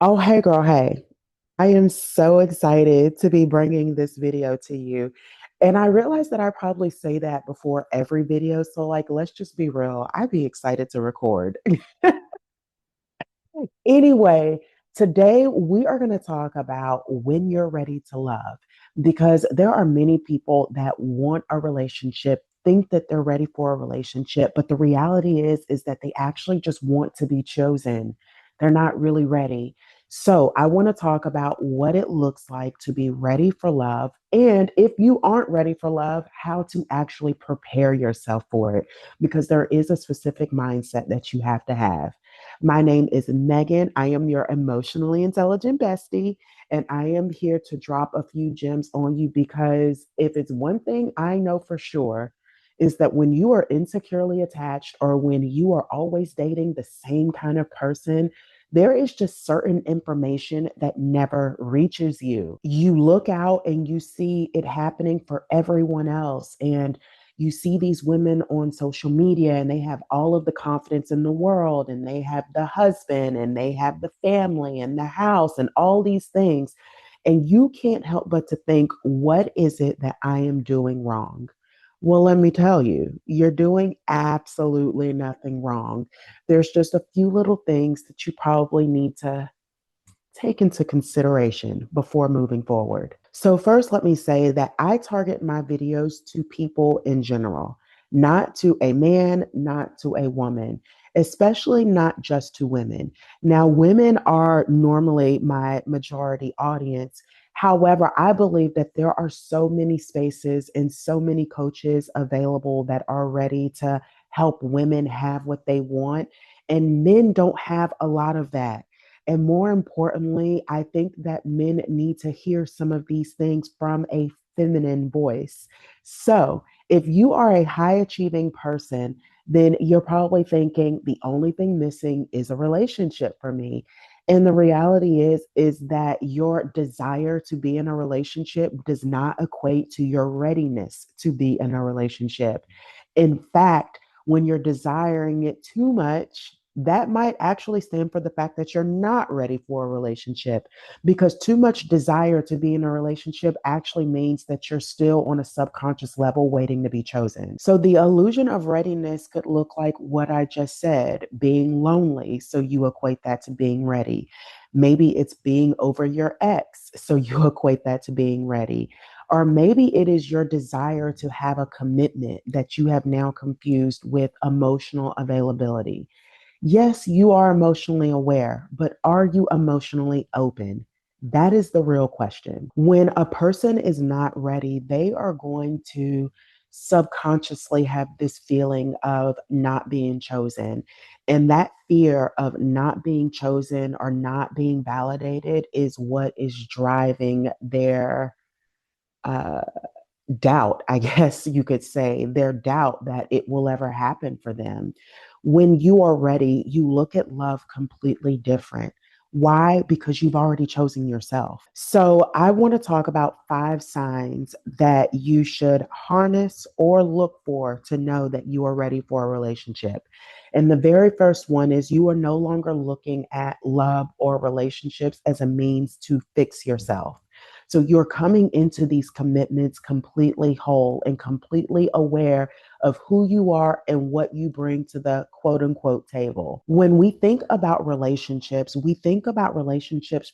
Oh, hey girl, hey. I am so excited to be bringing this video to you. And I realize that I probably say that before every video. So, like, let's just be real. I'd be excited to record. Anyway, today we are going to talk about when you're ready to love because there are many people that want a relationship, think that they're ready for a relationship, but the reality is that they actually just want to be chosen. They're not really ready. So, I want to talk about what it looks like to be ready for love. And if you aren't ready for love, how to actually prepare yourself for it, because there is a specific mindset that you have to have. My name is Megan. I am your emotionally intelligent bestie, and I am here to drop a few gems on you because if it's one thing I know for sure, is that when you are insecurely attached or when you are always dating the same kind of person, there is just certain information that never reaches you. You look out and you see it happening for everyone else. And you see these women on social media and they have all of the confidence in the world and they have the husband and they have the family and the house and all these things. And you can't help but to think, what is it that I am doing wrong? Well, let me tell you, you're doing absolutely nothing wrong. There's just a few little things that you probably need to take into consideration before moving forward. So, first, let me say that I target my videos to people in general, not to a man, not to a woman, especially not just to women. Now, women are normally my majority audience. However, I believe that there are so many spaces and so many coaches available that are ready to help women have what they want. And men don't have a lot of that. And more importantly, I think that men need to hear some of these things from a feminine voice. So, if you are a high achieving person, then you're probably thinking the only thing missing is a relationship for me. And the reality is that your desire to be in a relationship does not equate to your readiness to be in a relationship. In fact, when you're desiring it too much, that might actually stand for the fact that you're not ready for a relationship, because too much desire to be in a relationship actually means that you're still on a subconscious level waiting to be chosen. So the illusion of readiness could look like what I just said, being lonely. So you equate that to being ready. Maybe it's being over your ex. So you equate that to being ready. Or maybe it is your desire to have a commitment that you have now confused with emotional availability. Yes, you are emotionally aware, but are you emotionally open? That is the real question. When a person is not ready, they are going to subconsciously have this feeling of not being chosen. And that fear of not being chosen or not being validated is what is driving their uh, doubt, I guess you could say, their doubt that it will ever happen for them. When you are ready, you look at love completely different. Why? Because you've already chosen yourself. So, I want to talk about 5 signs that you should harness or look for to know that you are ready for a relationship. And the very first one is you are no longer looking at love or relationships as a means to fix yourself. So you're coming into these commitments completely whole and completely aware of who you are and what you bring to the quote unquote table. When we think about relationships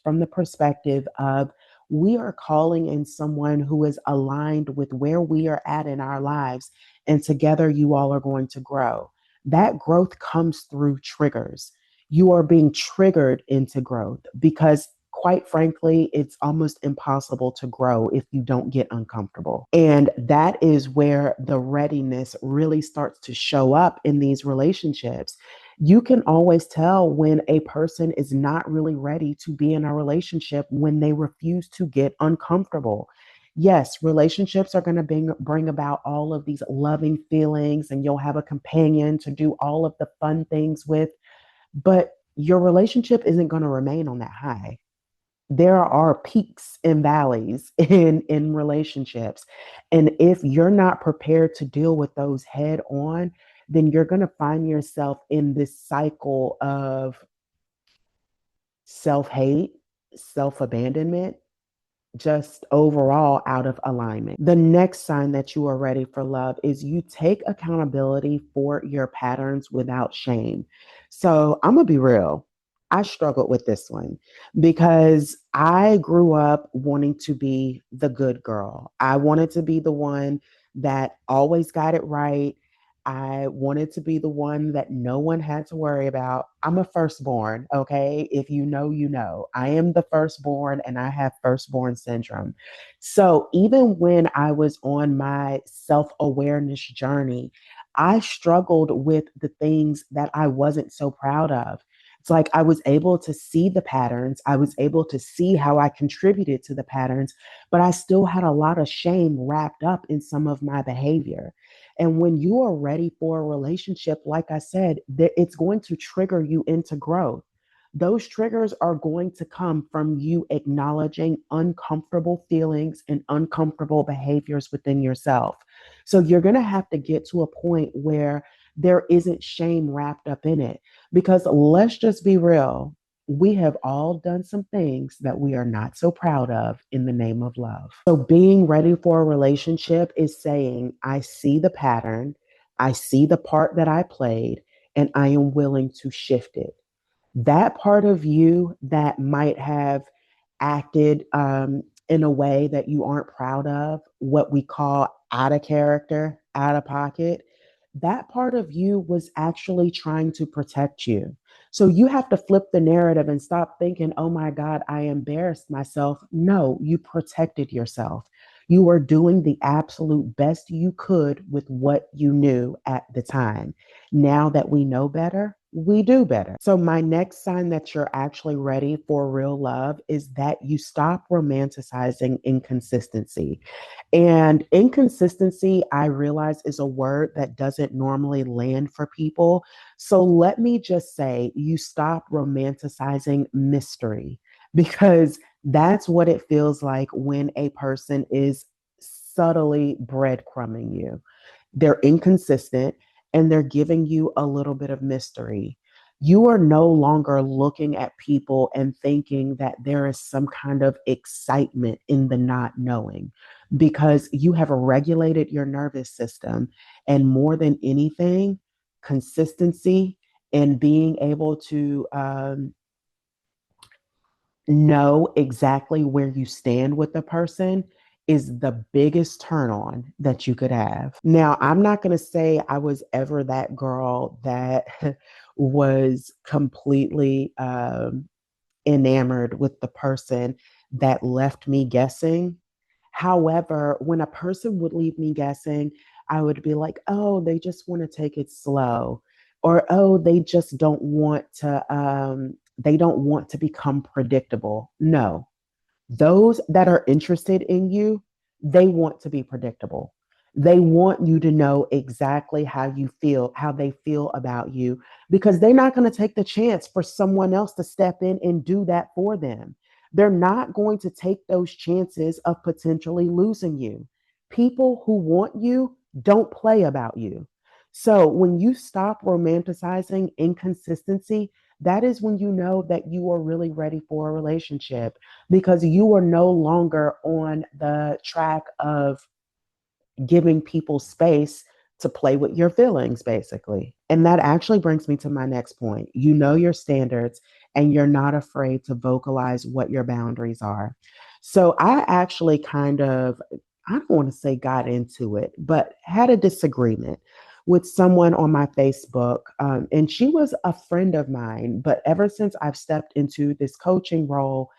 from the perspective of we are calling in someone who is aligned with where we are at in our lives, and together you all are going to grow. That growth comes through triggers. You are being triggered into growth because quite frankly, it's almost impossible to grow if you don't get uncomfortable. And that is where the readiness really starts to show up in these relationships. You can always tell when a person is not really ready to be in a relationship when they refuse to get uncomfortable. Yes, relationships are going to bring about all of these loving feelings, and you'll have a companion to do all of the fun things with, but your relationship isn't going to remain on that high. There are peaks and valleys in relationships, and if you're not prepared to deal with those head on, then you're going to find yourself in this cycle of self hate, self abandonment, just overall out of alignment. The next sign that you are ready for love is you take accountability for your patterns without shame. So I'm going to be real. I struggled with this one because I grew up wanting to be the good girl. I wanted to be the one that always got it right. I wanted to be the one that no one had to worry about. I'm a firstborn, okay? If you know, you know. I am the firstborn and I have firstborn syndrome. So even when I was on my self awareness journey, I struggled with the things that I wasn't so proud of. It's like I was able to see the patterns, I was able to see how I contributed to the patterns, but I still had a lot of shame wrapped up in some of my behavior. And when you are ready for a relationship, like I said, it's going to trigger you into growth. Those triggers are going to come from you acknowledging uncomfortable feelings and uncomfortable behaviors within yourself. So you're going to have to get to a point where there isn't shame wrapped up in it. Because let's just be real, we have all done some things that we are not so proud of in the name of love. So, being ready for a relationship is saying, I see the pattern, I see the part that I played, and I am willing to shift it. That part of you that might have acted in a way that you aren't proud of, what we call out of character, out of pocket, that part of you was actually trying to protect you. So you have to flip the narrative and stop thinking, oh my God, I embarrassed myself. No, you protected yourself. You were doing the absolute best you could with what you knew at the time. Now that we know better, we do better. So, my next sign that you're actually ready for real love is that you stop romanticizing inconsistency. And inconsistency, I realize, is a word that doesn't normally land for people. So, let me just say you stop romanticizing mystery because that's what it feels like when a person is subtly breadcrumbing you. They're inconsistent and they're giving you a little bit of mystery. You are no longer looking at people and thinking that there is some kind of excitement in the not knowing because you have regulated your nervous system. And more than anything, consistency and being able to know exactly where you stand with the person is the biggest turn on that you could have. Now, I'm not going to say I was ever that girl that was completely enamored with the person that left me guessing. However, when a person would leave me guessing, I would be like, oh, they just want to take it slow. Or, oh, they don't want to become predictable. No, those that are interested in you, they want to be predictable. They want you to know exactly how you feel, how they feel about you, because they're not going to take the chance for someone else to step in and do that for them. They're not going to take those chances of potentially losing you. People who want you don't play about you. So when you stop romanticizing inconsistency, that is when you know that you are really ready for a relationship because you are no longer on the track of giving people space to play with your feelings, basically. And that actually brings me to my next point. You know your standards and you're not afraid to vocalize what your boundaries are. So I actually I don't want to say got into it, but had a disagreement with someone on my Facebook. And she was a friend of mine. But ever since I've stepped into this coaching role,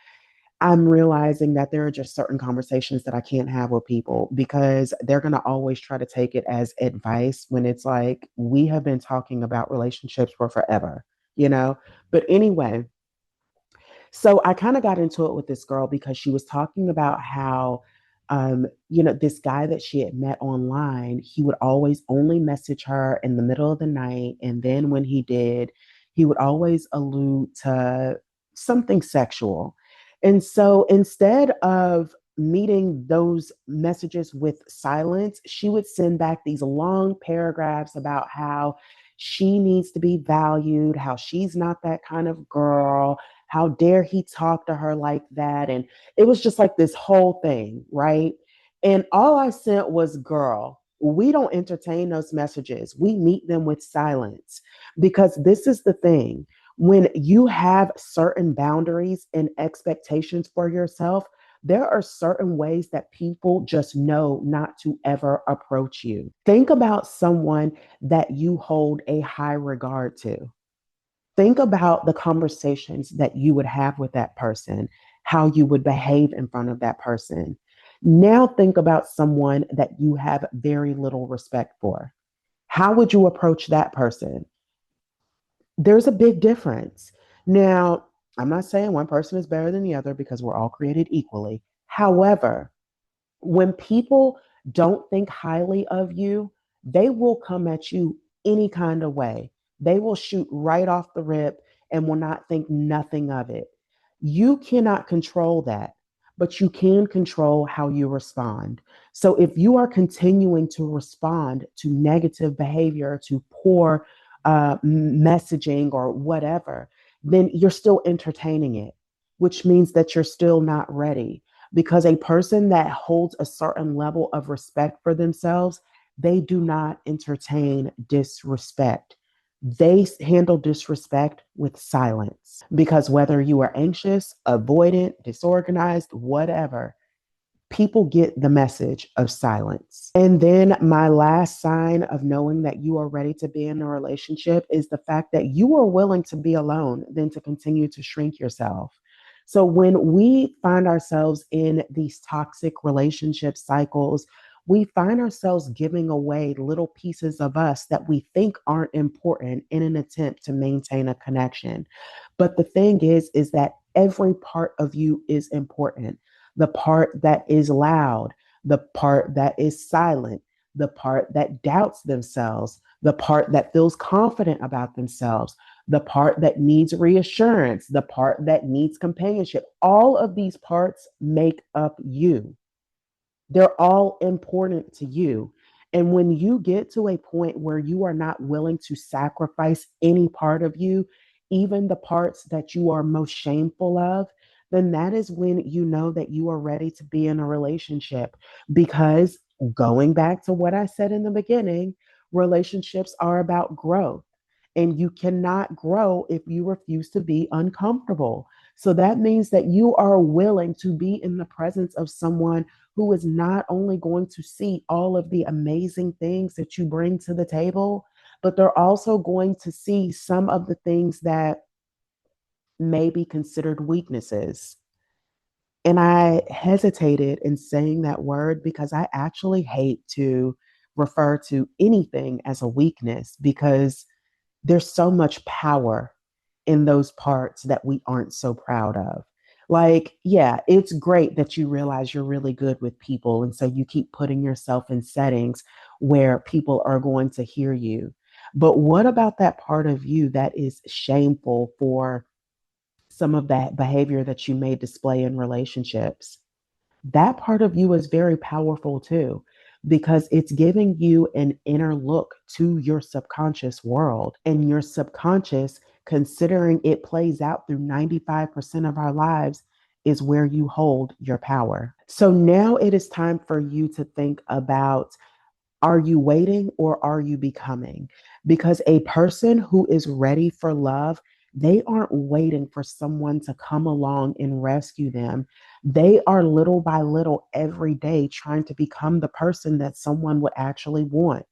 I'm realizing that there are just certain conversations that I can't have with people because they're going to always try to take it as advice when it's like we have been talking about relationships for forever, you know? But anyway, so I kind of got into it with this girl because she was talking about how, this guy that she had met online, he would always only message her in the middle of the night. And then when he did, he would always allude to something sexual. And so instead of meeting those messages with silence, she would send back these long paragraphs about how she needs to be valued, how she's not that kind of girl, How dare he talk to her like that? And it was just like this whole thing, right? And all I sent was, girl, we don't entertain those messages. We meet them with silence. Because this is the thing, when you have certain boundaries and expectations for yourself, there are certain ways that people just know not to ever approach you. Think about someone that you hold a high regard to. Think about the conversations that you would have with that person, how you would behave in front of that person. Now think about someone that you have very little respect for. How would you approach that person? There's a big difference. Now, I'm not saying one person is better than the other because we're all created equally. However, when people don't think highly of you, they will come at you any kind of way. They will shoot right off the rip and will not think nothing of it. You cannot control that, but you can control how you respond. So if you are continuing to respond to negative behavior, to poor messaging or whatever, then you're still entertaining it, which means that you're still not ready, because a person that holds a certain level of respect for themselves, they do not entertain disrespect. They handle disrespect with silence, because whether you are anxious, avoidant, disorganized, whatever, people get the message of silence. And then my last sign of knowing that you are ready to be in a relationship is the fact that you are willing to be alone than to continue to shrink yourself. So when we find ourselves in these toxic relationship cycles, we find ourselves giving away little pieces of us that we think aren't important in an attempt to maintain a connection. But the thing is that every part of you is important. The part that is loud, the part that is silent, the part that doubts themselves, the part that feels confident about themselves, the part that needs reassurance, the part that needs companionship. All of these parts make up you. They're all important to you. And when you get to a point where you are not willing to sacrifice any part of you, even the parts that you are most shameful of, then that is when you know that you are ready to be in a relationship. Because going back to what I said in the beginning, relationships are about growth. And you cannot grow if you refuse to be uncomfortable. So that means that you are willing to be in the presence of someone who is not only going to see all of the amazing things that you bring to the table, but they're also going to see some of the things that may be considered weaknesses. And I hesitated in saying that word because I actually hate to refer to anything as a weakness, because there's so much power in those parts that we aren't so proud of. Like, yeah, it's great that you realize you're really good with people. And so you keep putting yourself in settings where people are going to hear you. But what about that part of you that is shameful for some of that behavior that you may display in relationships? That part of you is very powerful too, because it's giving you an inner look to your subconscious world. And your subconscious, considering it plays out through 95% of our lives, is where you hold your power. So now it is time for you to think about, are you waiting or are you becoming? Because a person who is ready for love, they aren't waiting for someone to come along and rescue them. They are little by little every day trying to become the person that someone would actually want.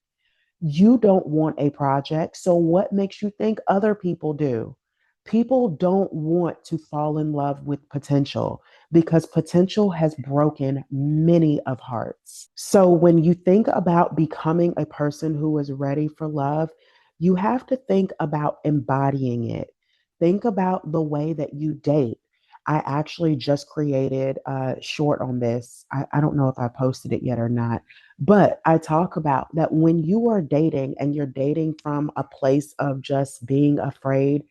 You don't want a project, so what makes you think other people do? People don't want to fall in love with potential, because potential has broken many of hearts. So when you think about becoming a person who is ready for love, you have to think about embodying it. Think about the way that you date. I actually just created a short on this. I don't know if I posted it yet or not, but I talk about that when you are dating and you're dating from a place of just being afraid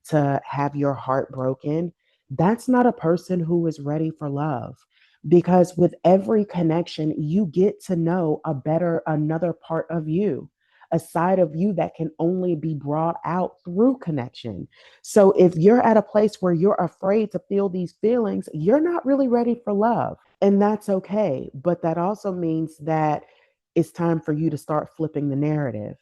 to have your heart broken, that's not a person who is ready for love. Because with every connection, you get to know another part of you. a side of you that can only be brought out through connection. So if you're at a place where you're afraid to feel these feelings, you're not really ready for love. And that's okay. But that also means that it's time for you to start flipping the narrative.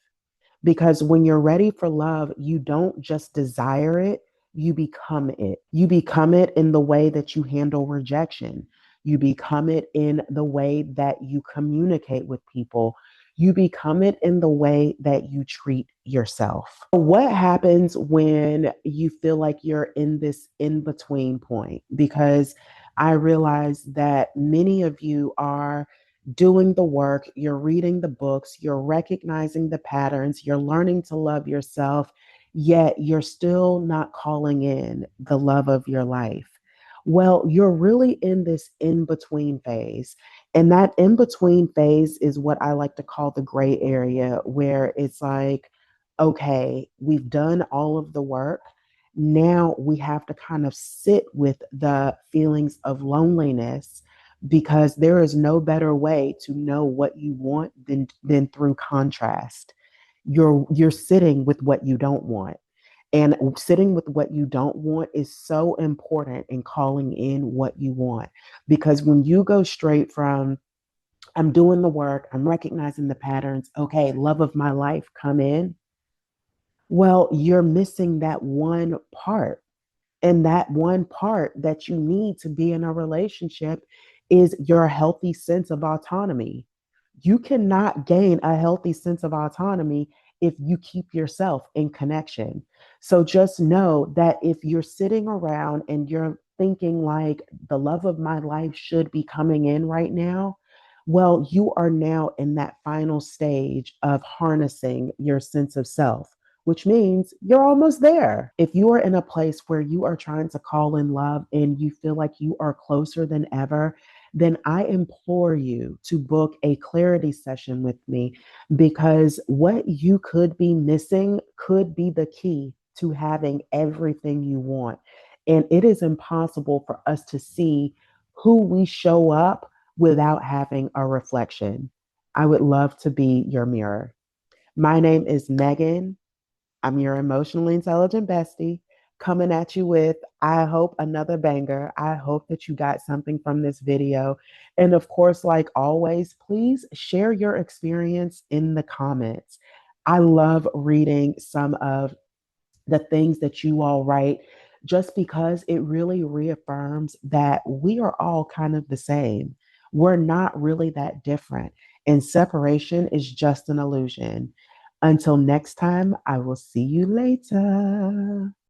Because when you're ready for love, you don't just desire it, you become it. You become it in the way that you handle rejection. You become it in the way that you communicate with people. You become it in the way that you treat yourself. What happens when you feel like you're in this in between point? Because I realize that many of you are doing the work, you're reading the books, you're recognizing the patterns, you're learning to love yourself, yet you're still not calling in the love of your life. Well, you're really in this in between phase. And that in between phase is what I like to call the gray area, where it's like, okay, we've done all of the work. Now we have to kind of sit with the feelings of loneliness because there is no better way to know what you want than through contrast. You're sitting with what you don't want. And sitting with what you don't want is so important in calling in what you want. Because when you go straight from, I'm doing the work, I'm recognizing the patterns, okay, love of my life, come in. Well, you're missing that one part. And that one part that you need to be in a relationship is your healthy sense of autonomy. You cannot gain a healthy sense of autonomy if you keep yourself in connection. So just know that if you're sitting around and you're thinking like the love of my life should be coming in right now, well, you are now in that final stage of harnessing your sense of self, which means you're almost there. If you are in a place where you are trying to call in love and you feel like you are closer than ever, then I implore you to book a clarity session with me because what you could be missing could be the key to having everything you want. And it is impossible for us to see who we show up without having a reflection. I would love to be your mirror. My name is Megan. I'm your emotionally intelligent bestie coming at you with, I hope, another banger. I hope that you got something from this video. And of course, like always, please share your experience in the comments. I love reading some of the things that you all write just because it really reaffirms that we are all kind of the same. We're not really that different. And separation is just an illusion. Until next time, I will see you later.